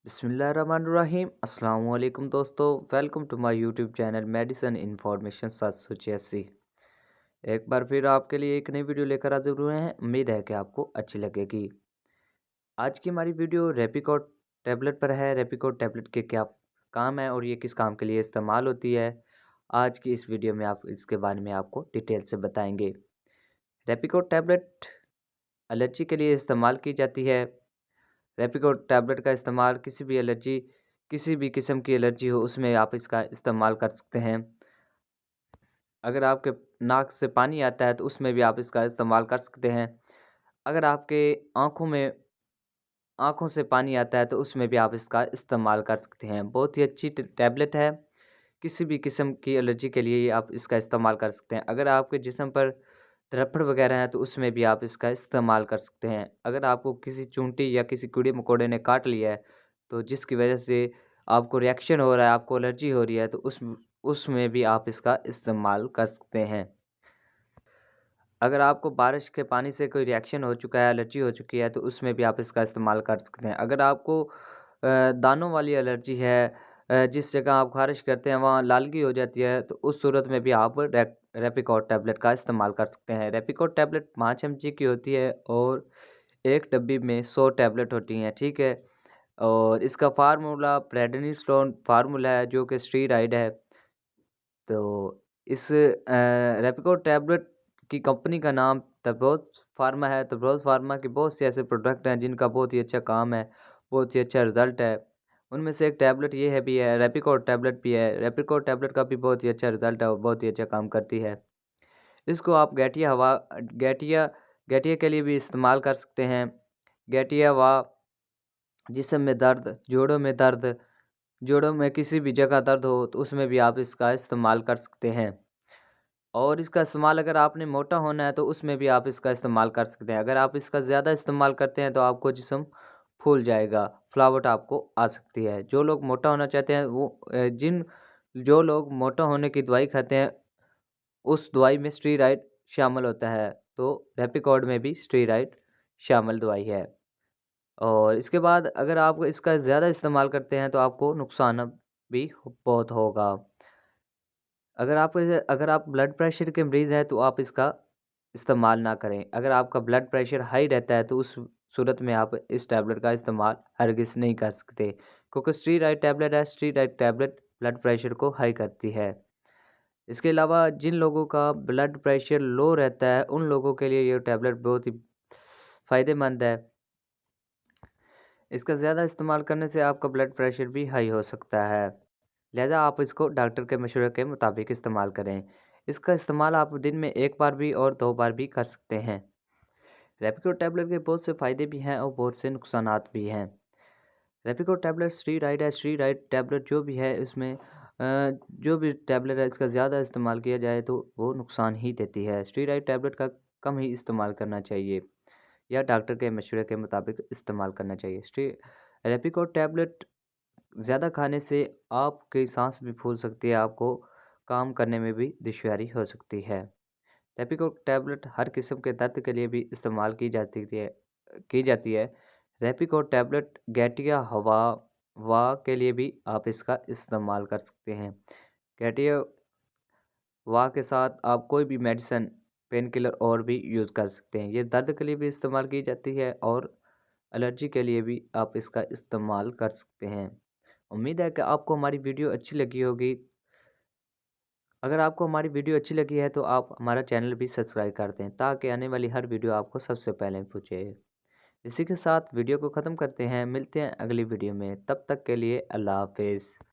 बिस्मिल्लाहिर्रहमानिर्रहीम अस्सलाम वालेकुम दोस्तों। Welcome to my YouTube channel medicine information 786। एक बार फिर आपके लिए एक नई वीडियो लेकर हाजिर हुए हैं। उम्मीद है कि आपको अच्छी लगेगी। आज की हमारी वीडियो रेपिकोट टैबलेट पर है। रेपिकोट टैबलेट के क्या काम है और ये किस काम के लिए इस्तेमाल होती है, आज की इस वीडियो में आप इसके बारे में आपको डिटेल से बताएंगे। रेपिकोट टैबलेट एलर्जी के लिए इस्तेमाल की जाती है। रेपिकोट टैबलेट का इस्तेमाल किसी भी किस्म की एलर्जी हो उसमें आप इसका इस्तेमाल कर सकते हैं। अगर आपके नाक से पानी आता है तो उसमें भी आप इसका इस्तेमाल कर सकते हैं। अगर आपके आँखों से पानी आता है तो उसमें भी आप इसका इस्तेमाल कर सकते हैं। बहुत ही अच्छी टैबलेट है। किसी भी किस्म की एलर्जी के लिए आप इसका इस्तेमाल कर सकते हैं। अगर आपके जिस्म पर तरप्पड़ वगैरह है तो उसमें भी आप इसका इस्तेमाल कर सकते हैं। अगर आपको किसी चूंटी या किसी कीड़े-मकोड़े ने काट लिया है, तो जिसकी वजह से आपको रिएक्शन हो रहा है, आपको एलर्जी हो रही है, तो उसमें भी आप इसका इस्तेमाल कर सकते हैं। अगर आपको बारिश के पानी से कोई रिएक्शन हो चुका है, एलर्जी हो चुकी है, तो उसमें भी आप इसका इस्तेमाल कर सकते हैं। अगर आपको दानों वाली एलर्जी है, जिस जगह आप ख़ारिश करते हैं वहाँ लालगी हो जाती है, तो उस सूरत में भी आप रेपिकोट टैबलेट का इस्तेमाल कर सकते हैं। रेपिकोट टैबलेट 5 एमजी की होती है और एक डब्बी में 100 टैबलेट होती हैं, ठीक है? और इसका फ़ार्मूला प्रेडनिसोलोन फ़ार्मूला है जो कि स्टेरॉइड है। तो इस रेपिकोट टैबलेट की कंपनी का नाम तब्रोज़ फ़ार्मा है। तब्रोज़ फ़ार्मा के बहुत से ऐसे प्रोडक्ट हैं जिनका बहुत ही अच्छा काम है, बहुत ही अच्छा रिज़ल्ट है। उनमें से एक टैबलेट ये है भी है, रेपिकोट टैबलेट भी है। रेपिकोट टैबलेट का भी बहुत ही अच्छा रिज़ल्ट है और बहुत ही अच्छा काम करती है। इसको आप गठिया गठिया के लिए भी इस्तेमाल कर सकते हैं। गठिया व जिस्म में दर्द, जोड़ों में किसी भी जगह दर्द हो तो उसमें भी आप इसका इस्तेमाल कर सकते हैं। और इसका इस्तेमाल अगर आपने मोटा होना है तो उसमें भी आप इसका इस्तेमाल कर सकते हैं। अगर आप इसका ज़्यादा इस्तेमाल करते हैं तो आपको जिस्म फूल जाएगा, फुलावट आपको आ सकती है। जो लोग मोटा होना चाहते हैं जो लोग मोटा होने की दवाई खाते हैं, उस दवाई में स्टेरॉइड शामिल होता है, तो रेपिकोड में भी स्टेरॉइड शामिल दवाई है। और इसके बाद अगर आप इसका ज़्यादा इस्तेमाल करते हैं तो आपको नुकसान भी बहुत होगा। अगर आप ब्लड प्रेशर के मरीज़ हैं तो आप इसका इस्तेमाल ना करें। अगर आपका ब्लड प्रेशर हाई रहता है तो उस सूरत में आप इस टैबलेट का इस्तेमाल हरगिज़ नहीं कर सकते, क्योंकि स्टेरॉइड टैबलेट है। स्टेरॉइड टैबलेट ब्लड प्रेशर को हाई करती है। इसके अलावा जिन लोगों का ब्लड प्रेशर लो रहता है उन लोगों के लिए ये टैबलेट बहुत ही फ़ायदेमंद है। इसका ज़्यादा इस्तेमाल करने से आपका ब्लड प्रेशर भी हाई हो सकता है। लिहाज़ा आप इसको डॉक्टर के मशवरे के मुताबिक इस्तेमाल करें। इसका इस्तेमाल आप दिन में 1 बार भी और 2 बार भी कर सकते हैं। रेपिको टैबलेट के बहुत से फ़ायदे भी हैं और बहुत से नुकसानात भी हैं। रेपिको टैबलेट स्टेरॉइड है। स्टेरॉइड टैबलेट जो भी है इसमें जो भी टैबलेट है इसका ज़्यादा इस्तेमाल किया जाए तो वो नुकसान ही देती है। स्टेरॉइड टैबलेट का कम ही इस्तेमाल करना चाहिए या डॉक्टर के मशवरे के मुताबिक इस्तेमाल करना चाहिए। रेपिको टैबलेट ज़्यादा खाने से आपकी साँस भी फूल सकती है, आपको काम करने में भी दुश्वारी हो सकती है। रेपिकोट टैबलेट हर किस्म के दर्द के लिए भी इस्तेमाल की जाती है। रेपिकोट टैबलेट गठिया हवा वा के लिए भी आप इसका इस्तेमाल कर सकते हैं। गठिया वा के साथ आप कोई भी मेडिसिन, पेन किलर और भी यूज़ कर सकते हैं। ये दर्द के लिए भी इस्तेमाल की जाती है और एलर्जी के लिए भी आप इसका इस्तेमाल कर सकते हैं। उम्मीद है कि आपको हमारी वीडियो अच्छी लगी होगी। अगर आपको हमारी वीडियो अच्छी लगी है तो आप हमारा चैनल भी सब्सक्राइब कर दें ताकि आने वाली हर वीडियो आपको सबसे पहले पहुँचे। इसी के साथ वीडियो को ख़त्म करते हैं, मिलते हैं अगली वीडियो में। तब तक के लिए अल्लाह हाफ़िज़।